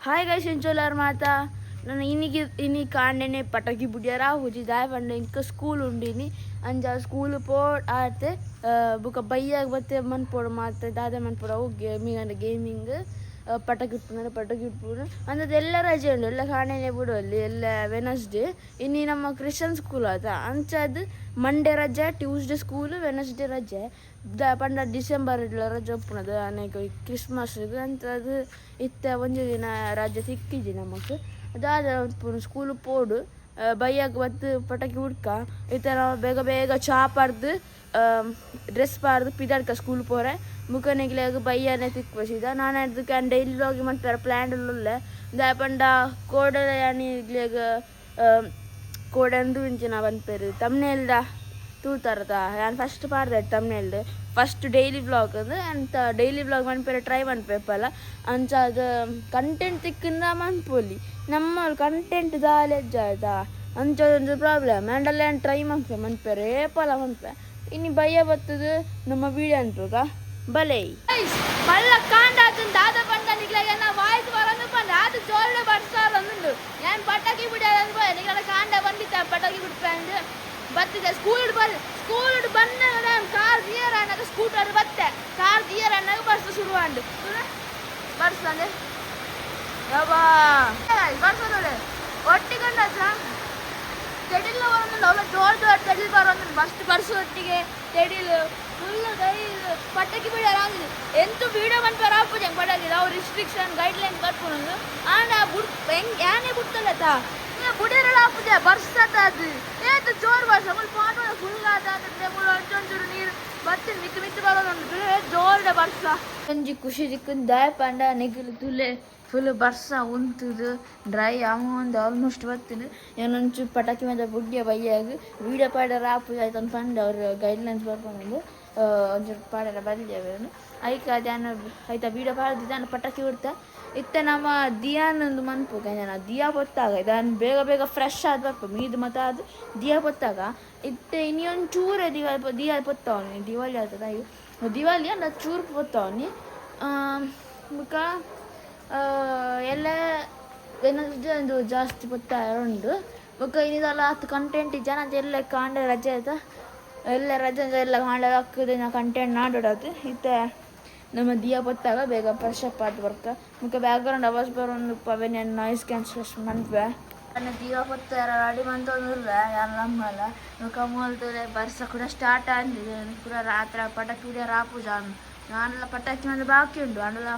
hi guys इंचोलर माता ನಾನು ಇನ್ನಿ ಕಾಂಡೆನೆ ಪಟಾಕಿ ಬುಡಿಯರ ಹುಜಿ ದಾಯ ಪಂಡ ಇಂಕ ಸ್ಕೂಲ್ ಉಂಡಿನಿ ಅಂಜ ಸ್ಕೂಲ್ ಪೋ ಆತೆ ಬುಕ ಬಯ್ಯಾಗ ಬತ್ತೆ ಮನ್ಪೋಡು ಮಾತ ದಾದ ಮನ್ಪೋಡು ಅವು ಗೇಮಿಂಗ್ ಪಟಾಕಿ ಇಟ್ಪುನ ಅಂದದ್ದು ಎಲ್ಲ ರಜೆ ಉಂಡು ಎಲ್ಲ ಕಾಂಡೆನೆ ಬಿಡುವಲ್ಲಿ ಎಲ್ಲ ವೆನಸ್ಡೇ ಇನ್ನಿ ನಮ್ಮ ಕ್ರಿಶ್ಚಿಯನ್ ಸ್ಕೂಲ್ ಆತ ಅಂಚದು ಮಂಡೇ ರಜೆ ಟ್ಯೂಸ್ಡೇ ಸ್ಕೂಲ್ ವೆನಸ್ಡೇ ರಜೆ ಪಂಡ ಡಿಸೆಂಬರ್ ರಜೆ ಒಪ್ಪುನದು ಅನೇಕ ಕ್ರಿಸ್ಮಸ್ಗೆ ಅಂಥದ್ದು ಇತ್ತ ಒಂದು ದಿನ ರಜೆ ಸಿಕ್ಕಿದ್ವಿ ನಮಗೆ ಅದಾದ ಸ್ಕೂಲ್ ಪೋಡು ಬೈಯಾಗ ಬತ್ತು ಪಟಾಕಿ ಹುಡ್ಕ ಈ ಥರ ಬೇಗ ಬೇಗ ಚಾ ಪಾರ್ದು ಡ್ರೆಸ್ ಪಾರ್ದು ಪಿದಾಡ್ಕ ಸ್ಕೂಲ್ ಪೋರೆ ಮುಖನಿಗ್ಲಾಗ ಬೈಯನೇ ತಿಕ್ಕಿದ ನಾನು ಅದಕ್ಕೆ ಡೈಲಿ ಹೋಗಿ ಮಾಡ್ತಾರೆ ಪ್ಲ್ಯಾಂಡ್ ಉಳ್ಳೆ ದಾಪಂಡ ಕೋಡೆ ಯಾನಿಗ್ಲಾಗ ಕೋಡಂದು ಇಂಚಿನ ಬಂದ್ಪೇರು ತಮ್ಮನೆಲ್ದ ತೂತಾರದ ನಾನು ಫಸ್ಟ್ ಪಾರ್ದೆ ತಮ್ಮನೆಲ್ದು ಫಸ್ಟ್ ಡೈಲಿ ವ್ಲಾಗ್ ಅದು ಅಂತ ಡೈಲಿ ವ್ಲಾಗ್ ಮನ್ಪೇರೆ ಟ್ರೈ ಮನ್ಪೇಪಲ್ಲ ಅಂಚ ಅದು ಕಂಟೆಂಟ್ ತಿಕ್ಕಿಂದ ಮನ್ಪೋಲಿ ನಮ್ಮ ಕಂಟೆಂಟ್ ದಾಲೆಜ್ಜ ಆಯ್ತಾ ಅಂಚದೊಂದು ಪ್ರಾಬ್ಲಮ್ ಆ್ಯಂಡಲ್ಲ ಟ್ರೈ ಮನ್ಪೇರೆ ಏಪಲ್ಲ ಮನ್ಪೆ ಇನ್ನು ಭಯ ಬರ್ತದ ನಮ್ಮ ವೀಡಿಯೋ ಅನ್ಪೋಗ ಬಲೆ ಬಲ್ಲ ಕಾಂಡಾತನ ದಾದ ಪಂಡ ನಿಗ್ಲಾಗ ವಾಯ್ಸ್ ಬರೋದು ಪಂಡ ಅದು ಜೋರ್ಲೆ ಬರ್ಸಾರಂದು ನಾನು ಪಟಾಕಿ ಬಿಡೋದು ನಿಗಲ ಕಾಂಡ ಬಂದಿತ್ತ ಪಟಾಕಿ ಬಿಡ್ಪಂದು ಬತ್ತಿದೆ ಸ್ಕೂಲ್ ಬಂದ ಕಾರ್ ದಿಯರ್ ಅನ್ನಾಗ ಸ್ಕೂಟರ್ ಬತ್ತೆ ಕಾರ್ ದಿಯರ್ ಅನ್ನಾಗ ಬರ್ಸ ಶುರುವಾಂಡು ಬರ್ಸಂದೆ ಯಬ್ಬಾ ಬರ್ಸೋದೊಳೆ ಒಟ್ಟಿಗೊಂಡ ತೆಡಿಲ್ ಬರೋದು ಅವಳ ಜೋರ್ ತೆಡಿಲ್ ಬರೋದು ಫಸ್ಟ್ ಬರ್ಸು ಒಟ್ಟಿಗೆ ತೆಡಿಲು ಫುಲ್ ಪಟಾಕಿ ಬಿಡೋರು ಆಗಿದೆ ಎಂತೂ ವೀಡಿಯೋ ಬಂದ್ಬಾರ ಹಾಕ್ಬೋದು ಹೆಂಗೆ ಪಟಾಕಿ ಅವ್ರು ರಿಸ್ಟ್ರಿಕ್ಷನ್ ಗೈಡ್ಲೈನ್ ಬರ್ಕೊಂಡು ಆಂಡ ಹೆಂಗೆ ಯಾನೇ ಬಿಡ್ತಲ್ಲತ್ತ ಬುಡಿಯರೆಲ್ಲ ಹಾಕ್ಬಿಟ್ಟೆ ಬರ್ಸತ್ತ ಅದು ಏತು ಜೋರು ಬರ್ಸ ಮುಲ್ ಪಾಠ ಫುಲ್ ಆದ್ರೆ ಮುಲ್ ಒಂಚೂರು ನೀರು ಬರ್ತೀನಿ ಮಿತ್ತು ಬರೋದು ಜೋರ್ಡೆ ಬರ್ಸ ಒಂಜಿ ಖುಷಿ ದಿಕ್ಕನ್ ದಾಯ ಪಂಡ ನೆಗಿಲು ತುಲೆ ಫುಲ್ ಬರ್ಸ ಉಂತುದು ಡ್ರೈ ಅಮೌಂಟ್ ಆಲ್ಮೋಸ್ಟ್ ಬರ್ತೀನಿ ಏನೊಂಚು ಪಟಾಕಿ ಮೇಲೆ ಬುಡ್ಡಿಯ ಬೈಯಾಗ ವೀಡಿಯೋ ಪಾಡರ ಆಪು ಆಯ್ತು ಒಂದು ಪಂಡ ಅವ್ರು ಗೈಡ್ಲೈನ್ಸ್ ಬರ್ಕೊಂಡು ಒಂಚೂರು ಪಾಡರ ಬಂದಿದ್ದೇವೆ ಐಕ ಧ್ಯಾನ ಆಯ್ತಾ ವೀಡಿಯೋ ಪಾಡ್ದು ನಾನು ಪಟಾಕಿ ಬಿಡ್ತಾ ಇತ್ತ ನಮ್ಮ ದಿಯಾನೊಂದು ಮನ್ಪು ಜನ ದಿಯಾ ಹೊತ್ತಾಗ ಇದನ್ನು ಬೇಗ ಬೇಗ ಫ್ರೆಶ್ ಆದ ಬರ್ಪು ಮೀದು ಮತ್ತು ಅದು ದಿಯಾ ಹೊತ್ತಾಗ ಇತ್ತೆ ಇನ್ನೊಂದು ಚೂರೇ ದಿಯಾ ಪೊತ್ತವನಿ ದಿವಾಲಿ ಆಗ್ತದ ದಿವಾಲಿ ಅಲ್ಲ ಚೂರು ಪೊತ್ತವನಿ ಮುಖ ಎಲ್ಲ ಏನಾದ್ರು ಜಾಸ್ತಿ ಪೊತ್ತ ಉಂಡು ಮುಖ ಇನ್ನಿದೆಲ್ಲ ಹತ್ತು ಕಂಟೆಂಟ್ ಜನ ಎಲ್ಲ ಕಾಂಡ ರಜೆ ಆಯ್ತಾ ಎಲ್ಲ ರಜೆ ಎಲ್ಲ ಕಾಂಡ ಹಾಕಿದೆ ನಾ ಕಂಟೆಂಟ್ ನಾಡೋಡದು ಇತ್ತೆ ನಮ್ಮ ದಿಯಾ ಪೊತ್ತಾಗ ಬೇಗ ಫ್ರೆಶ್ ಅಪ್ ಆದ ಬರ್ಕ ಮುಖ ಬ್ಯಾಕ್ಗ್ರೌಂಡ್ ಅವಾಜ್ ಬರೋದು ಪವೆನ್ ನಾಯ್ಸ್ ಕ್ಯಾನ್ಸಲೇಷನ್ ಮನ್ಪೆ ನನ್ನ ದಿಯಾ ಪೊತ್ತ ಯಾರು ರೆಡಿ ಬಂತಂದಿಲ್ಲ ಯಾರು ನಮ್ಮಲ್ಲ ಮುಖ ಮೂಲ್ತದೆ ಬರ್ಸ ಕೂಡ ಸ್ಟಾರ್ಟ್ ಆಗಿದೆ ಕೂಡ ರಾತ್ರಿ ಪಟಾಕಿ ಹಿಡಿಯೋ ರಾಪುಜ ನಾನೆಲ್ಲ ಪಟಾಕಿ ಮೇಲೆ ಬಾಕಿ ಉಂಟು ಅನ್ನೆಲ್ಲ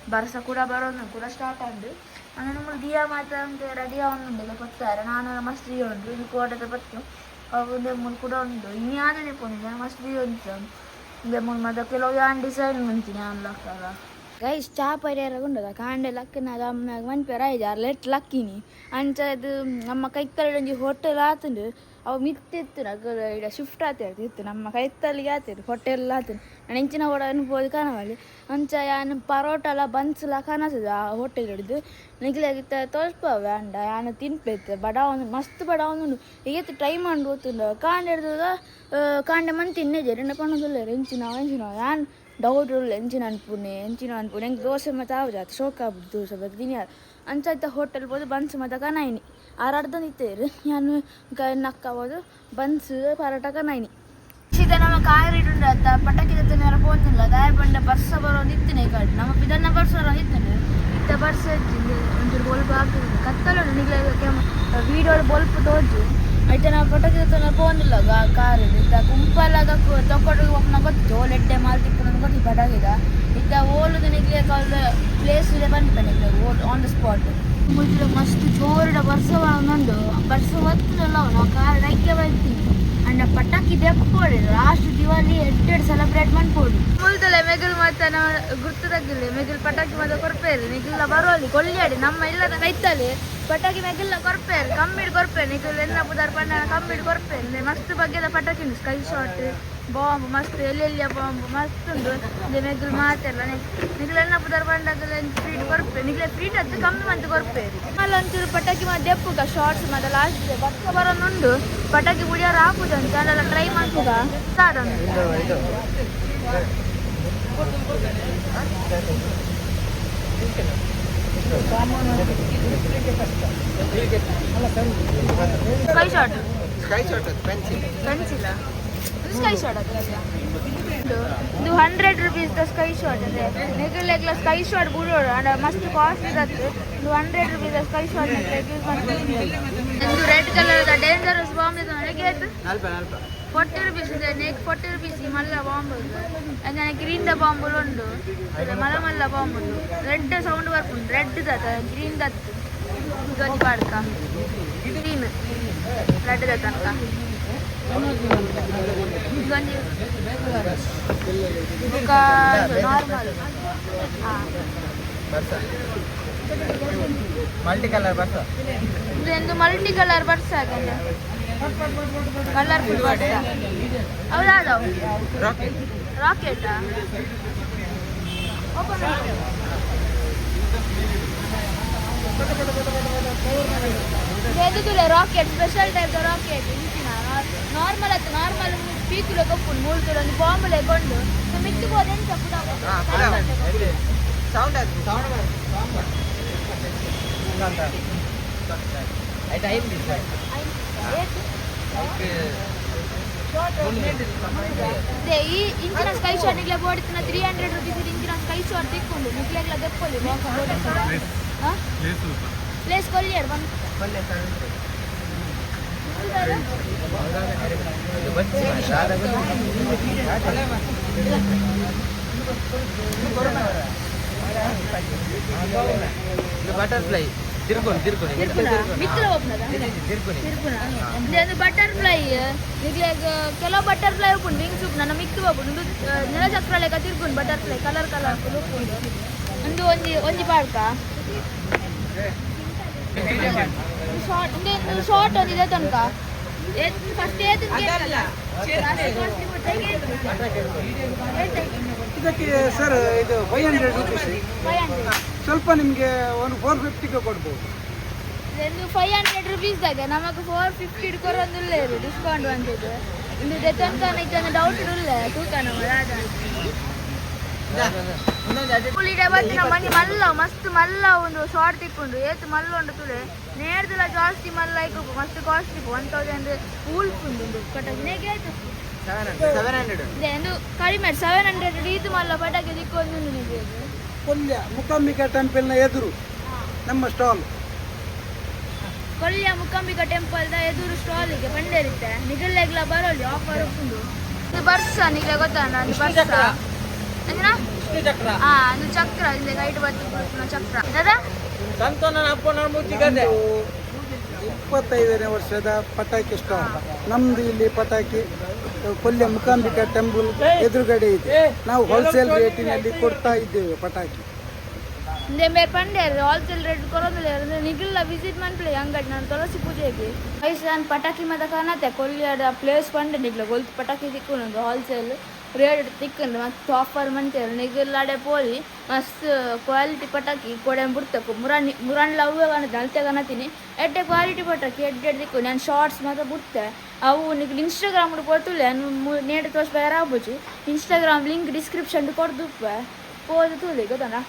ಬರ್ಸ ಕೂಡ ಬರೋದು ಕೂಡ ಸ್ಟಾರ್ಟ್ ಆಂಡು ಅಂದರೆ ನಮ್ಮಲ್ಲಿ ದಿಯಾ ಮಾತ್ರ ರೆಡಿ ಆಗುಂಡಿಲ್ಲ ಕೊಡ್ತಾರೆ ನಾನು ಮಸ್ತ್ ದಿಯಾ ಉಂಟು ಇದು ಕೋಟದ ಬತ್ತು ಅವು ಮೂರು ಕೂಡ ಉಂಟು ಇನ್ಯಾವುದೇ ಪೋನಿದ್ದೆ ಮಸ್ತ್ ದಿಯಾ ಉಂಟು ಮೂರು ಮತ್ತೆ ಕೆಲವು ಯಾನ್ ಡಿಸೈನ್ ಮುಂತೀನಿ ಅನ್ಲಕ್ಕಲ್ಲ ಗೈಸ್ ಚಾ ಪರಿಹಾರ ಉಂಡದ ಕಾಂಡೆ ಲಕ್ಕನ ಅಮ್ಮನಾಗ ಮನ್ಪೇರ ಐದಾರು ಲೆಟ್ ಲಕ್ಕಿನಿ ಅಂಚದು ನಮ್ಮ ಕೈತಲ್ಲಿ ಹೋಟೆಲ್ ಆತಂಡು ಅವು ಮಿತ್ತಿತ್ತು ಈಗ ಶಿಫ್ಟ್ ಆತಿರ್ತಿತ್ತು ನಮ್ಮ ಕೈತಲ್ಲಿಗೆ ಆತಿರು ಹೋಟೆಲ್ ಆತಿರು ನಾನು ಹೆಂಚಿನ ಓಡ ಅನ್ಬೋದು ಕಾಣವಲ್ಲಿ ಅಂಚ ಯಾನು ಪರೋಟ ಬನ್ಸಲ ಕಾಣಿಸ್ತದೆ ಆ ಹೋಟೆಲ್ ಹಿಡಿದು ನಿಗ್ಲಾಗಿತ್ತ ತೋರಿಸ್ಪವೆ ಅಂಡ ಯಾನು ತಿನ್ಪೈತೆ ಬಡಾವನು ಮಸ್ತ್ ಬಡಾವನು ಹೀಗೆ ಟ್ರೈ ಮಾಡಿ ಓದ್ತುಂಡು ಕಾಂಡೆ ಹಿಡಿದಾಗ ಕಾಂಡೆ ಮನ್ ತಿನ್ನೇಜೆ ரெண்டு பண்ணதில்லை ಹೆಂಚಿನ ಯಾನು ಡೌಟ್ ಉಳ್ಳು ಹೆಂಚಿನ ಅನ್ಪುಣೆ ಹೆಂಗೆ ದೋಸೆ ಮತ್ತು ಆವ್ದು ಶೋಕಾಗ್ಬಿಟ್ಟು ದೋಸೆ ಬಗ್ಗೆ ತಿನ್ಯಾರು ಅಂಚಾಯ್ತ ಹೋಟೆಲ್ ಬೋದು ಬನ್ಸ್ ಮತ್ತು ಕನಾಯಿನಿ ಆರಾಡ್ದು ನಿತ್ತೇರು ನಾನು ನಕ್ಕಬೋದು ಬನ್ಸ್ ಪರೋಟ ಕನಾಯಿನಿ ಸೀದಾ ನಮ್ಮ ಕಾಯಿರಿಟ್ಟು ಅತ್ತ ಪಟಾಕಿ ತತ್ತೇನಾರ ಪೋತಿಲ್ಲ ದಾಯ ಬಂಡೆ ಬರ್ಸ ಬರೋದು ಇತ್ತನೇ ಕಾಡು ನಮ್ಮ ಇದನ್ನ ಬರ್ಸೋರು ಇತ್ತನೆ ಇತ್ತ ಬರ್ಸ ಇತ್ತು ಒಂಚೂರು ಬೊಲ್ಪು ಹಾಕಿದ್ರು ಕತ್ತಲು ನಿಗ್ಲಾಗ ವೀಡಿಯೋ ಬೊಲ್ಪು ತೋಜು అయితే నా పట్టకి పోందిಲ್ಲ ಕಾರು ಇದ್ದ ಗುಂಪಲ್ಲಾಗ ತಕೊಂಡು ಹೋಗ್ನ ಗೊತ್ತು ಲೆಡ್ಡೆ ಮಾಲ್ ತಿಕ್ಕೊಂಡು ಗೊತ್ತಿ ಪಟಾಕಿದ ಇದ್ದ ಓಲುದು ನಿಗ್ಲೆ ಕಾಲ್ ಪ್ಲೇಸ್ ಇದೆ ಬಂದ್ಪೇನೆ ಆನ್ ದ ಸ್ಪಾಟ್ ಮುಜ್ಜು ಮಸ್ತ್ ಜೋರಿಡ ಬರ್ಸ ಒಂದು ಬರ್ಸ ಹೊತ್ತಲ್ಲ ನಾವು ಕಾರ್ ರೈಕೆ ಬರ್ತೀನಿ ಅಂಡ ಪಟಾಕಿ ದೆಪ್ಪೋಡಿ ಲಾಸ್ಟ್ ದಿವಾಲಿ ಎಡ್ಡೆಡ್ ಸೆಲೆಬ್ರೇಟ್ ಮಾಡ್ಬೋದು ಮುಲ್ದಲೆ ಮೆಗಿಲ್ ಮತ್ತೆ ಗುರ್ತದಾಗಿಲ್ಲ ಮೆಗಿಲ್ ಪಟಾಕಿ ಮತ್ತೆ ಕೊರ್ಪೇರಿ ನಿಗಿಲ್ಲ ಬರೋಲ್ಲಿ ಕೊಲ್ಲಿಯಾಡಿ ನಮ್ಮ ಇಲ್ಲದ ಕೈತಲ್ಲಿ ಪಟಾಕಿ ಮೆಗಿಲ್ಲ ಕೊರ್ಪೇರಿ ಕಮ್ಮಿಡ್ ಕೊರ್ಪೇರಿ ನಿಗಿಲ್ ಎನ್ನ ಪುದಾರ್ ಪಂಡ ಕಮ್ಮಿಡ್ ಕೊರ್ಪೇರಿ ಮಸ್ತ್ ಬಗ್ಗೆದ ಪಟಾಕಿ ಉಂಟು ಸ್ಕೈ ಶಾಟ್ ಬಾಂಬ್ ಮಸ್ತ್ ಎಲ್ಲೆಲ್ಲಿಯ ಬಾಂಬ್ ಮಸ್ತ್ ಉಂಟು ಮೆಗಿಲ್ ಮಾತೆಲ್ಲ ನಿಗಿಲ್ ಎನ್ನ ಪುದಾರ್ ಪಂಡದಲ್ಲಿ ಫ್ರೀಟ್ ಕೊರ್ಪೇರಿ ನಿಗಿಲೆ ಫ್ರೀಟ್ ಅದು ಕಮ್ಮಿ ಮಂತ್ ಕೊರ್ಪೇರಿ ಆಮೇಲೆ ಒಂಚೂರು ಪಟಾಕಿ ಮತ್ತೆ ದೆಪ್ಪುಗ ಶಾರ್ಟ್ಸ್ ಮತ್ತೆ ಲಾಸ್ಟ್ ಬಸ್ಸ ಬರೋನುಂಡು ಪಟಾಕಿ ಬುಡಿಯಾರು ಹಾಕುದಂತ ಅದೆಲ್ಲ ಟ್ರೈ ಮಾಡ್ತದ ಸ್ಕೈ ಶಾಟ್ ಸ್ಕೈ ಶಾಟ್ ಅದು ಪೆನ್ಸಿಲ್ ಪೆನ್ಸಿಲ್ ಸ್ಕೈ ಶಾಟ್ ಅದು ಇದು 100 rupees ದ ಸ್ಕೈ ಶಾಟ್ ಇದೆ ನೆಗಲೆಗ್ಲ ಸ್ಕೈ ಶಾಟ್ ಬಿಡೋಡು ಅಂಡ್ ಮಸ್ತ್ ಕಾಸ್ಟ್ ಇದತ್ತು ಇದು 100 rupees ದ ಸ್ಕೈ ಶಾಟ್ ನೆಗಲೆಗ್ ಯೂಸ್ ಮಾಡ್ತೀನಿ ಇದು ರೆಡ್ ಕಲರ್ ದ ಡೇಂಜರಸ್ ಬಾಂಬ್ ಇದು ನನಗೆ 40 rupees ಇದೆ ನೆಕ್ 40 rupees ಈ ಮಲ್ಲ ಬಾಂಬ್ അങ്ങനെ ಗ್ರೀನ್ ದ ಬಾಂಬ್ ಉಂಡು ಮಲ್ಲ ಮಲ್ಲ ಬಾಂಬ್ ಉಂಡು ರೆಡ್ ಸೌಂಡ್ ಬರ್ಪುಂಡು ರೆಡ್ ದತ್ತ ಗ್ರೀನ್ ದತ್ತು ಗಂಜಿ ಪಾಡ್ಕ ಗ್ರೀನ್ ರೆಡ್ ದತ್ತಂಕ ಗಂಜಿ ನಾರ್ಮಲ್ ಮಲ್ಟಿ ಕಲರ್ ಬರ್ಸ ಇದೊಂದು ಮಲ್ಟಿ ಕಲರ್ ಬರ್ಸ ಆಗಲ್ಲ ಕಲರ್ಫುಲ್ ಬರ್ಸ ಹೌದಾದವು ರಾಕೆಟಾ open rocket special type rocket normal ಅದು ನಾರ್ಮಲ್ ಪೀಕುಲೆ ಕೊಪ್ಪುಂಡು ಮೂಳ್ತುಡು ಒಂದು ಬಾಂಬುಲೆ ಕೊಂಡು ಮಿಕ್ಕಿಬೋದು ಎಂತ ಸೌಂಡ್ ಈ ಇಂಚಿನ ಸ್ಕೈ ಶಾಟ್ ನಿಗ್ಲೆ ಬೋಡಿನ 300 rupees ಇಂಚಿನ ಸ್ಕೈ ಶಾಟ್ ತಿಕ್ಕೊಂಡು ನಿಗ್ಲೆಗ್ಲ ದೆಪ್ಪೊಲಿ ಪ್ಲೇಸ್ ಕೊಲ್ಲಿಯರ್ ಬಂದು ಬಟರ್ಫ್ಲೈ ಬಟರ್ಫ್ಲೈ ಕೆಲವು ಬಟರ್ಫ್ಲೈ ಉಪ್ಪುಂಡು ವಿಂಗ್ಸ್ ಉಪ್ಪು ನನ್ನ ಮಿಕ್ಕು ಉಪ್ಪುಂಡು ನೆಲಚಕ್ರ ಲೆಕ್ಕ ತಿರ್ಕೊಂಡು ಬಟರ್ಫ್ಲೈ ಕಲರ್ ಕಲರ್ ಉಪ್ಪುಂಡು ಒಂದು ಒಂಜಿ ಪಾಡ್ಕ ಶಾರ್ಟ್ ಒಂದು ಇದೆ ತನಕ ಫಸ್ಟ್ ಇದಕ್ಕೆ ಸರ್ ಇದು 500 rupees ಸ್ವಲ್ಪ ನಿಮಗೆ ಒಂದು 450ಗೆ ಕೊಡ್ಬೋದು ಇದು 500 rupees ದಾಗ ನಮಗೆ 450 ಕೊರೊಂದಿಲ್ಲ ಇದು ಡಿಸ್ಕೌಂಟ್ ಬಂದಿದ್ದು ಇದು ತನಕ ನಿಜ ಡೌಟ್ ಇಲ್ಲ ತೂಕ ನಾವು ಪುಳಿಡೆ ಬತ್ತಿನ ಮನಿ ಮಲ್ಲ ಮಸ್ತ್ ಮಲ್ಲ ಒಂದು ಶಾರ್ಟ್ ತಿಕ್ಕೊಂಡು ಏತು ಮಲ್ಲ ಉಂಡು ತುಳೆ ನೇರ್ದಲ್ಲ ಜಾಸ್ತಿ ಮಲ್ಲ ಐಕು ಮಸ್ತ್ ಕಾಸ್ಟ್ ತಿಕ್ಕು 1000 ಪೂಲ್ ಉಂಡು ಪಟಾಕಿ ನೇಗೆ ಆಯ್ತು 700 ಇದು ಕಡಿಮೆ 700 ಇದು ಮಲ್ಲ ಪಟಾಕಿ ತಿಕ್ಕೊಂಡು ನಿಮಗೆ ಕೊಲ್ಯ ಮುಕಾಂಬಿಕಾ ಟೆಂಪಲ್ನ ಎದುರು ನಮ್ಮ ಸ್ಟಾಲ್ ಕೊಲ್ಯ ಮುಕಾಂಬಿಕಾ ಟೆಂಪಲ್ದ ಎದುರು ಸ್ಟಾಲಿಗೆ ಬಂದಿರುತ್ತೆ ನಿಗಲ್ಲೆಗ್ಲ ಬರೋಲಿ ಆಫರ್ ಉಂಟು ಇದು ಬರ್ಸ ನಿಗಲೆ ಗೊತ್ತಾನ ಬರ್ಸ ಅದು ಚಕ್ರ ಇಲ್ಲಿ ಗೈಡ್ ಬರ್ತಿತ್ತು ಚಕ್ರ ದಾದಾ 25ನೇ ವರ್ಷದ ಪಟಾಕಿ ಸ್ಟಾಲ್ ನಮ್ದು ಇಲ್ಲಿ ಪಟಾಕಿ ಕೊಲ್ಯ ಮುಕಾಂಬಿಕಾ ಟೆಂಪಲ್ ಎದುರುಗಡೆ ಇದೆ ನಾವು ಹೋಲ್ಸೇಲ್ ರೇಟಿನಲ್ಲಿ ಕೊಡ್ತಾ ಇದ್ದೇವೆ ಪಟಾಕಿ ಮೇರೆ ಪಂಡೆ ಹೋಲ್ಸೇಲ್ ರೇಟ್ ಕೊರೋದಿಲ್ಲ ಅಂದ್ರೆ ನಿಗಲ್ಲ ವಿಸಿಟ್ ಮಾಡ್ಲಿ ಅಂಗಡಿ ನಾನು ತುಳಸಿ ಪೂಜೆಗೆ ನಾನು ಪಟಾಕಿ ಮತ ಕಾಣತ್ತೆ ಕೊಲ್ಲಿಯದ ಪ್ಲೇಸ್ ಪಂಡೆ ನಿಗ್ಲ ಗೊಲ್ತು ಪಟಾಕಿ ತಿಕ್ಕೊಂಡು ಹೋಲ್ಸೇಲ್ ರೇಟ್ ತಿಕ್ಕೊಂಡು ಮತ್ತು ಆಫರ್ ಮಂತೇಳಿ ನಿಗಲ್ಲಾಡೆ ಪೋಲಿ ಮಸ್ತ್ ಕ್ವಾಲಿಟಿ ಪಟಾಕಿ ಕೊಡೆ ಬಿಡ್ತಕ್ಕು ಮುರಾನ್ಲ ಅವೇ ಕಾಣತ್ತೆ ಅಳತೆ ಕಾಣತೀನಿ ಎಡ್ಡೆ ಕ್ವಾಲಿಟಿ ಪಟಾಕಿ ಎಡ್ಡೆ ತಿಕ್ಕು ನಾನು ಶಾರ್ಟ್ಸ್ ಮಾತ್ರ ಬಿಡ್ತೆ ಅವು ನಿಗ್ಲು ಇನ್ಸ್ಟಾಗ್ರಾಮ್ ಕೊಡ್ತಿಲ್ಲ ನಾನು ನೇಡು ತೋರ್ಸ್ ಬೇರೆ ಆಗ್ಬೋದು ಇನ್ಸ್ಟಾಗ್ರಾಮ್ ಲಿಂಕ್ ಡಿಸ್ಕ್ರಿಪ್ಷನ್ ಕೊಡ್ದುಪ್ಪೆ ಹೋದ ತೂಲಿ ಗೊತ್ತಾನ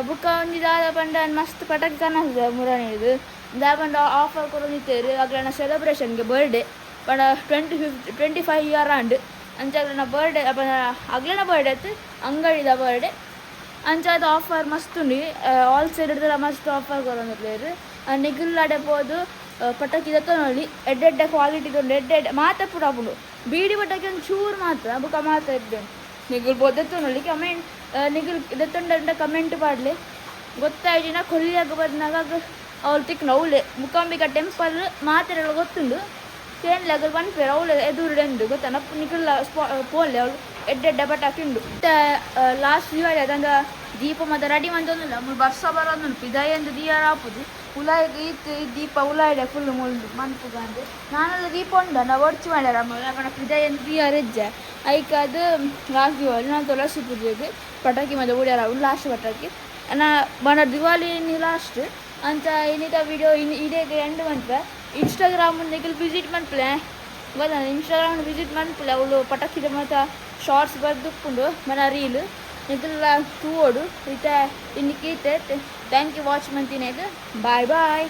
ಬುಕ್ಕ ಒಂದಿದಾದ ಪಂಡ ಮಸ್ತ್ ಪಟಾಕಿ ಕಾಣಿಸ್ತದೆ ಮುರಾಣಿದು ದಾಪಂಡ ಆಫರ್ ಕೊಡೋದಿತ್ತೇರಿ ಆಗ್ಲಣ್ಣ ಸೆಲೆಬ್ರೇಷನ್ಗೆ ಬರ್ಡೇ ಪಂಡ 25 ಇಯರ್ ಆಂಡ್ ಅಂಚಾಗ್ಲಣ್ಣ ಬರ್ಡೇ ಅಪ್ಪ ಆಗ್ಲಣ್ಣ ಬರ್ಡೇ ಆಯ್ತು ಅಂಗಡಿದ ಬರ್ಡೇ ಅಂಚಾದ ಆಫರ್ ಮಸ್ತ್ ಉಂಡು ಆಲ್ ಸೈಡ್ ಹಿಡ್ದಲ್ಲ ಮಸ್ತ್ ಆಫರ್ ಕೊಡೋದಿಲ್ಲೇರು ನಿಗಲ್ಲಾಡೆ ಹೋದು ಪಟಾಕಿ ನೋಡಿ ಎಡ್ಡೆಡ್ಡೆ ಕ್ವಾಲಿಟಿ ತೊಂಡು ಎಡ್ಡೆಡ್ಡೆ ಮಾತ್ರ ಪುಡ ಹಾಕೊಂಡು ಬೀಡಿ ಪಟಾಕಿ ಒಂದು ಚೂರು ಮಾತ್ರ ಬುಕ್ಕ ಮಾತ್ರ ಇದ್ದೇನೆ ನಿಗಲ್ ಬೋದತ್ತು ನೋಡಿ ಕಮೆಂಟ್ ನಿಗಲ್ ಇದತ್ತೊಂಡ ಕಮೆಂಟ್ ಮಾಡಲಿ ಗೊತ್ತಾಯ್ತಿನ ಕೊಲ್ಲಿಯಾಗ ಬಂದಾಗ ಅವ್ರು ತಿಕ್ನ ಅವಳೆ ಮುಕಾಂಬಿಕಾ ಟೆಂಪಲ್ ಮಾತ್ರ ಗೊತ್ತುಂಡು ಸೇನ್ಲಾಗ ಬಂದ್ಪೇರು ಅವಳೆ ಎದುರುಡೆಂದು ಗೊತ್ತಾ ನಪ್ಪು ನಿಗಲ್ಲ ಪೋಲೆ ಅವಳು ಎಡ್ಡೆಡ್ಡೆ ಪಟಾಕಿ ಉಂಡು ಮತ್ತೆ ಲಾಸ್ಟ್ ದಿವಾಳಿ ಅದಂಗ ದೀಪ ಮತ್ತೆ ರೆಡಿ ಮಂತೊಂದಿಲ್ಲ ಮುಳು ಬರ್ಸ ಬರೋದು ಪಿದಾಯಂದು ದಿಯಾರ ಹಾಪುದು ಉಲಾಯಿಗೆ ಈತ್ ದೀಪ ಉಲಾಯಿಡೆ ಫುಲ್ ಮುಳ್ಳು ಮನ್ಪುಗಂದು ನಾನೆಲ್ಲ ದೀಪ ಉಂಡ ನಾವು ಒಡ್ಚು ಮಾಡ್ಯಾರ ಯಾಕಂಡ ಪಿದಾಯಂದು ದಿಯಾರ ಹೆಜ್ಜೆ ಐಕೆ ಅದು ಲಾಸ್ಟ್ ದಿವಾಳಿ ನಾನು ತುಳಸಿ ಪೂಜೆಗೆ ಪಟಾಕಿ ಮತ್ತೆ ಉಡ್ಯಾರ ಅವ್ಳು ಲಾಸ್ಟ್ ಪಟಾಕಿ ನಾ ಬಣ ದಿವಾಳಿ ಲಾಸ್ಟ್ ಅಂತ ಇನ್ನಿತ ವಿಡಿಯೋ ಇದೇ ಎಂಡ್ ಮಂತ್ವೆ ಇನ್ಸ್ಟಾಗ್ರಾಮ್ ನಿಗಲ್ ವಿಸಿಟ್ ಮಾಡ್ಪ್ಲೆ ಗೊತ್ತ ಇನ್ಸ್ಟಾಗ್ರಾಮ್ ವಿಸಿಟ್ ಮಾಡ್ಪ್ಲೆ ಅವಳು ಪಟಾಕಿದ ಮತ್ತು ಶಾರ್ಟ್ಸ್ ಬರ್ದುಕೊಂಡು ಮನ ರೀಲ್ ಇದೆಲ್ಲ ತೂಡು ಇತ್ತೆ ಇನ್ನಿಕ್ಕೀತೆ ಥ್ಯಾಂಕ್ ಯು ವಾಚ್ ಮಂತಿನಾಗ ಬಾಯ್ ಬಾಯ್